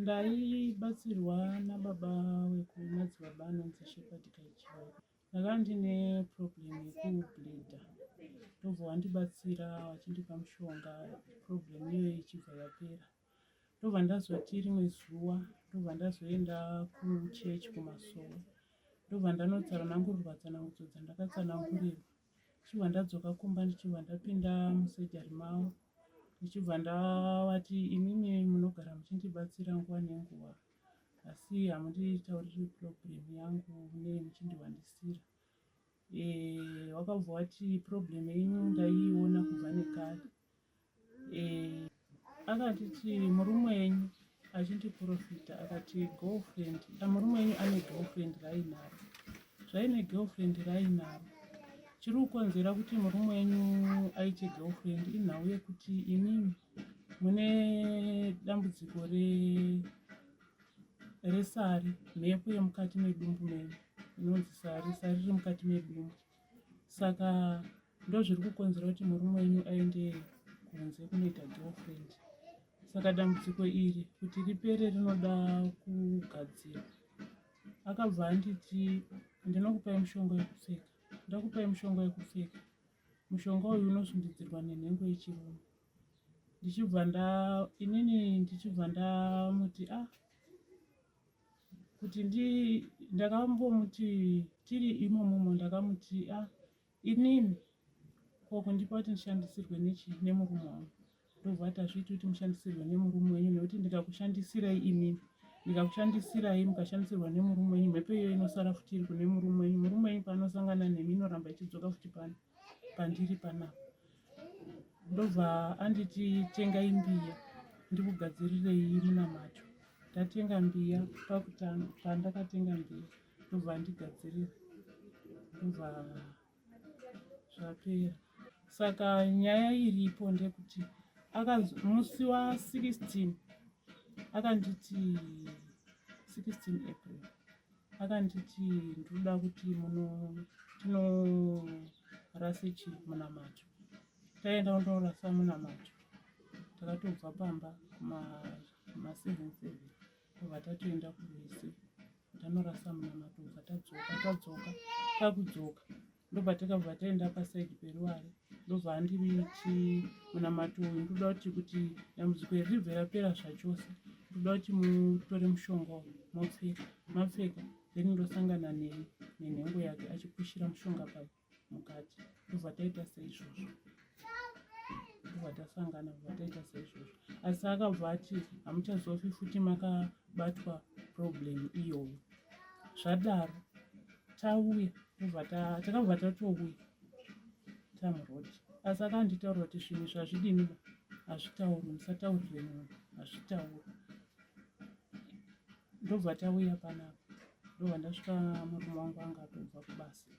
Ndaibatsirwa nababa madzibaba anonzi Shepherd Kaichiwai. Ndakanga ndine problem yekubhledha, ndobva wandibatsira wachindipa mushonga problem iyoyo ichibva yapera. Ndobva ndazoti rimwe zuva ndobva ndazoenda kuchechi kuMasowe, ndobva ndanotsanangurirwa tsanangudzo dzandakatsanangurirwa. Ndichibva ndadzoka kumba, ndichibva ndapinda musejari mavo, ndichibva ndavati imimi munogara muchindibatsira nguva nenguva asi hamunditauriri problem yangu nemuchindiwandisira. Wakabva wati problem yenyu ndaiiona kubva nekare. Akanditi murume wenyu achindiprofita akati murume wenyu ane girlfriend raainaro. Zvaine girlfriend raainaro chiri kukonzera kuti murume wenyu aite girlfriend inhau yekuti imimi mune dambudziko resari, mhepo yemukati medumbu menyu inonzi sari riri mukati medumbu. Saka ndozviri kukonzera kuti murume wenyu aende kunze kunoita girlfriend. Saka dambudziko iri kuti ripere rinoda kugadzirwa. Akabva anditi ndinokupai mushonga wekupfeka. Ndakupai mushonga wekupfeka. Mushonga uyu unosundidzirwa nenhengo yechirungu. Ndichibva ndamuti kuti ndakambomuti tiri imomo ndakamuti inini kundipa kuti ndishandisirwe nemurume wangu. Ndobva ati hazviiti kuti mushandisirwe nemurume wenyu nekuti ndikakushandisirai imini, ndikakushandisirai mukashandisirwa nemurume wenyu, mhepo iyo inosara futi iri kune murume wenyu. Murume wenyu paanosangana nemi inoramba ichidzoka futi pandiri panapa. Ndobva anditi tengai mbiya ndikugadzirirei munamato. Ndatenga mbiya pakutanga, pandakatenga mbiya ndobva andigadzirira, ndobva zvapera. Saka nyaya iripo ndekuti musi wa16 akanditi 16 April akanditi ndoda kuti tinorase munamato. Taenda kundorasa munamato, takatobva pamba kuma7:7 ndobva tatoenda kurwise tanorasa munamato, ndobva tadzoka takudzoka ndobva takabva taenda pasaidi peruware. Ndobva anditi munamato uyu ndoda kuti dambudziko iri ribve rapera zvachose, ndoda kuti mutore mushonga uyu mapfeka then ndosangana nenhengo yake achipushira mushonga mukati. Ndobva taita saizvozvo, ndobva tasangana, ndobva taita saizvozvo. Asi akabva ati hamuchazofi futi makabatwa problem iyoyo. Zvadaro tauya, takabva tatouya tamurodi. Asi akanditaurira kuti zvinhu zvazvidini hazvitaurwi, musataurire munhu, hazvitaurwi. Ndobva tauya panapa, ndobva ndasvika murume wangu anga atobva kubasa.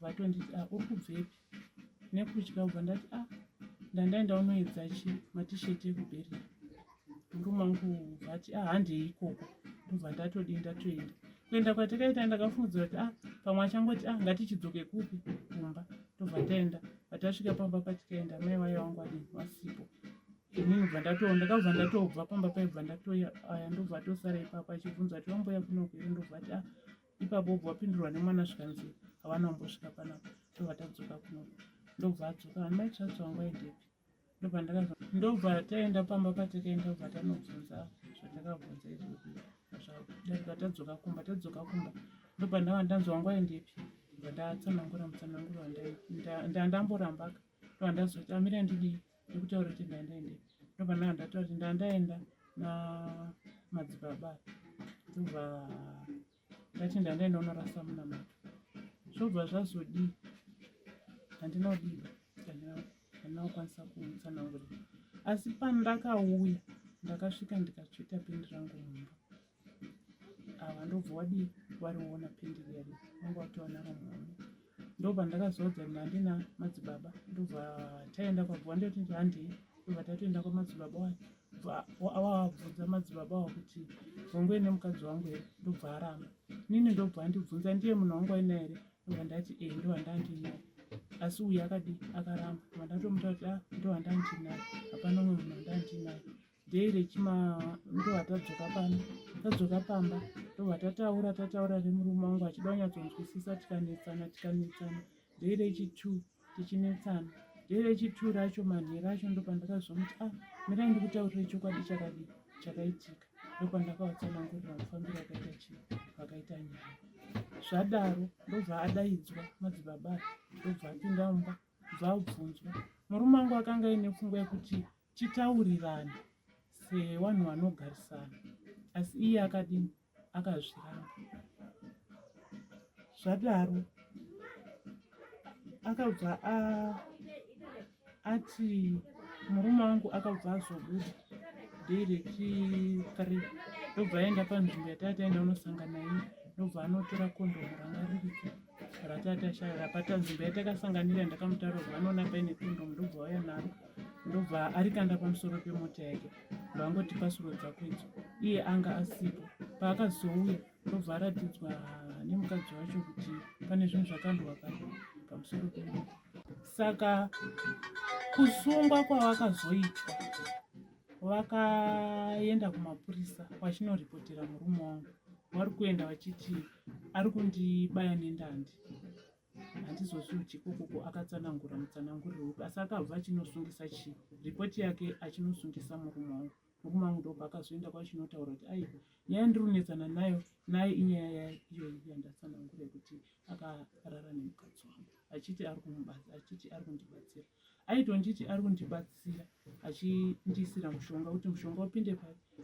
Vatonditi uri kubvepi nekutya. Ubva ndati ndandaenda unoedza matisheti ekubereka. Murume wangu vati handei ikoko. Ndobva ndatoenda kuenda kwatakaita ndakafungidzira kuti pamwe achangoti ngatichidzoke kupi kumba. Ndobva taenda, patasvika pamba patikaenda mai vayo vangu wasipo. Inini ndakabva ndatobva pamba paibva ndatoya aya. Ndobva tosara ipapo achibvunza kuti wamboya kuno here. Ndobva ati ipapo obva wapindurwa nemwana svikanzi havana kumbosvika panapa. Ndobva tadzoka kuno. Ndobva adzoka mai tsvatsi wangu aidepi. Ndobva taenda pamba patikaenda, ndobva tanobvunza zvatakabvunza izvozvo. Darika tadzoka kumba. Ndobva ndava ndanzi wangu aendepi. Ndobva ndatsanangura mutsananguro ndandamborambaka. Ndobva ndazoti amira ndidii ndikutaura kuti ndandaendepi. Ndobva ndava ndataura kuti ndandaenda namadzibaba. Ndobva ndati ndandaenda unorasa munamato. Zvobva zvazodii, handina kukwanisa kumutsanangurira. Asi pandakauya ndakasvika ndikatsveta pendi rangu mumba. Ndobva wadii wariona pendi riyari wanga watowanaro muhomwe. Ndobva ndakazoudza kuti handina madzibaba. Ndobva taenda kwabva ndoti handei. Ndobva tatoenda kwamadzibaba wabvunza madzibaba wavo kuti vongwe nemukadzi wangu here. Ndobva aramba. Nini ndobva andibvunza ndiye munhu wangu waina here. Ndobva ndati ndo handandinaye. Asi uyu akaramba. Ndobva ndatomuta kuti ndo handandinaye, hapana umwe munhu handandinaye. dhei rechima ndo watadzoka pano, tadzoka pamba ndo watataura nemurume wangu achida kunyatsonzwisisa, tikanetsana dhei rechi2 tichinetsana. Dhei rechi2 racho manheru acho ndo pandakazomuti mirai ndikutaurire chokwadi chakaitika. Ndo pandakavatsanangurira mufambiro akaita chii, vakaita nyaya. Zvadaro ndobva adaidzwa madzibaba, ndobva apinda mumba, bva abvunzwa. Murume wangu akanga ine pfungwa yekuti titaurirane sevanhu vanogarisana, asi iye akadini, akazviramba. Zvadaro akabva ati murume wangu akabva azobuda dhei rechi3 ndobva aenda panzvimbo yatataenda unosangana iye, ndobva anotora kondomu ranga ririko ratatashara patanzvimbo yatakasanganira. Ndakamutaura kuti vanoona paine kondomu, ndobva auya naro, ndobva arikanda pamusoro pemota yake, ndangoti pasuro dzako idzo. Iye anga asipo. Paakazouya ndobva aratidzwa nemukadzi wacho kuti pane zvinhu zvakandwa pamusoro pemota. Saka kusungwa kwavakazoitwa, vakaenda kumapurisa vachinoripotera murume wangu. Vari kuenda vachiti ari kundibaya nendandi. Handizozivi chikokoko akatsanangura mutsananguriro upi, asi akabva achinosungisa chii, ripoti yake achinosungisa murume wangu. Murume wangu ndobva akazoenda kwachinotaura kuti aiwa, nyaya ndiri kunetsana naye inyaya iyoyi yandatsanangura yekuti akarara nemukadzi wangu, achiti ari kundibatsira. Aitonditi ari kundibatsira achindiisira mushonga, kuti mushonga upinde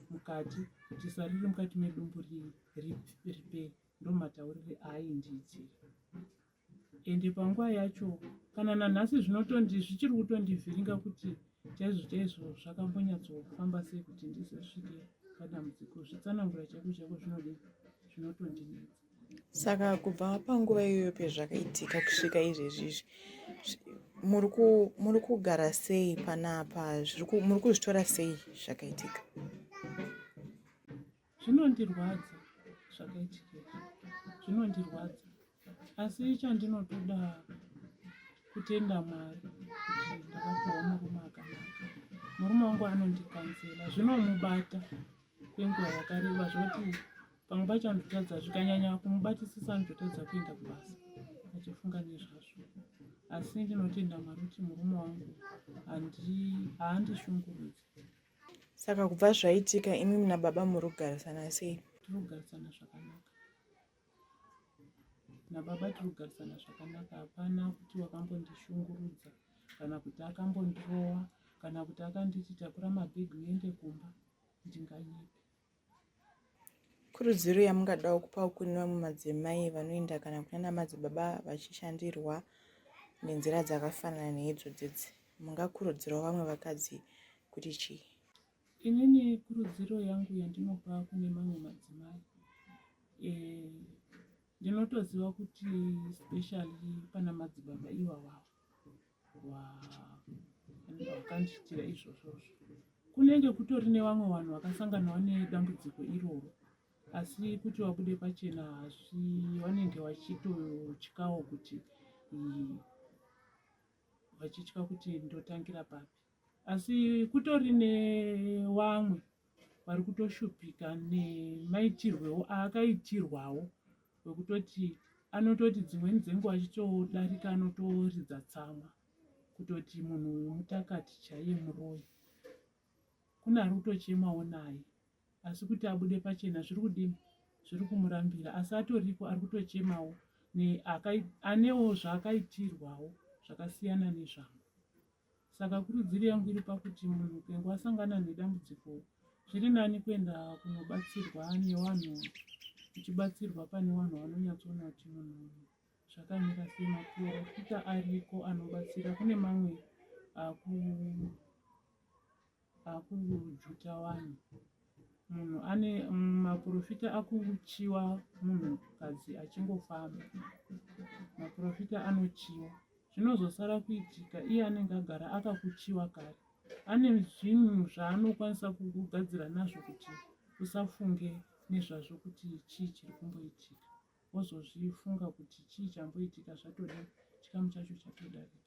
mukati, kuti sariri mukati medumbu ripere. Ndomataurire aindiitira. Ende panguva yacho kana nanhasi zvichiri kutondivhiringa kuti chaizvo zvakambonyatsofamba sei kuti ndizosvike padambudziko. Zvitsanangura chako zvinotondinetsa. Saka kubva panguva iyoyo pezvakaitika kusvika izvezvizvi, muri kugara sei panapa? Muri kuzvitora sei zvakaitika? Zvinondirwadza zvakaitika, zvinondirwadza, asi chandinotoda kutenda Mwari kuti ndakapiwa murume akanaka. Murume wangu anondikanzera, zvinomubata kwenguva yakareba zvoti pamwe pacho andotadza, zvikanyanya kumubatisisa andotadza kuenda kubasa achifunga nezvazvo. Asi ndinotenda Mwari kuti murume wangu haandishungurudzi. Saka kubva zvaitika, imi nababa muri kugarisana sei? Tiri kugarisana zvakanaka. Nababa tiri kugarisana zvakanaka. Hapana kuti wakambondishungurudza kana kuti akambondirova kana kuti akanditi takura mabhegi uende kumba, ndinganyepe. Kurudziro yamungadawo kupa kune vamwe madzimai vanoenda kana kunana madzibaba vachishandirwa nenzira dzakafanana neidzodzidzi, mungakurudzirawo vamwe vakadzi kuti chii? Inini kurudziro yangu yandinopa kune mamwe madzimai, ndinotoziva kuti specially pana madzibaba ivavavo vakandiitira izvozvozvo, kunenge kutori nevamwe vanhu vakasanganawo nedambudziko iroro, asi kuti vabude pachena hazvi, vanenge vachitotyawo kuti vachitya kuti ndotangira papi. Asi kutori nevamwe vari kutoshupika nemaitirwewo aakaitirwawo, wekutoti anototi dzimweni dzenguva achitodarika anotoridza tsamwa kutoti munhu uyu mutakati chaiye muroyi. Kune ari kutochemawo naye, asi kuti abude pachena zviri kudini, zviri kumurambira, asi atoriko ari kutochemawo anewo zvaakaitirwawo zvakasiyana nezvangu. Saka kurudziro yangu iri pakuti munhu kwengu asangana nedambudziko, zviri nani kuenda kunobatsirwa nevanhu, uchibatsirwa pane vanhu vanonyatsoona kuti munhu zvakamira sei. Maprofita ariko anobatsira, kune mamwe akujuta vanhu. Munhu ane maprofita akuchiwa munhukadzi achingofamba, maprofita anochiwa. Zvinozosara kuitika iye anenge agara akakuchiwa kare, ane zvinhu zvaanokwanisa kugadzira nazvo kuti usafunge nezvazvo kuti chii chiri kumboitika, wozozvifunga kuti chii chamboitika zvatode chikamu chacho chatodarika.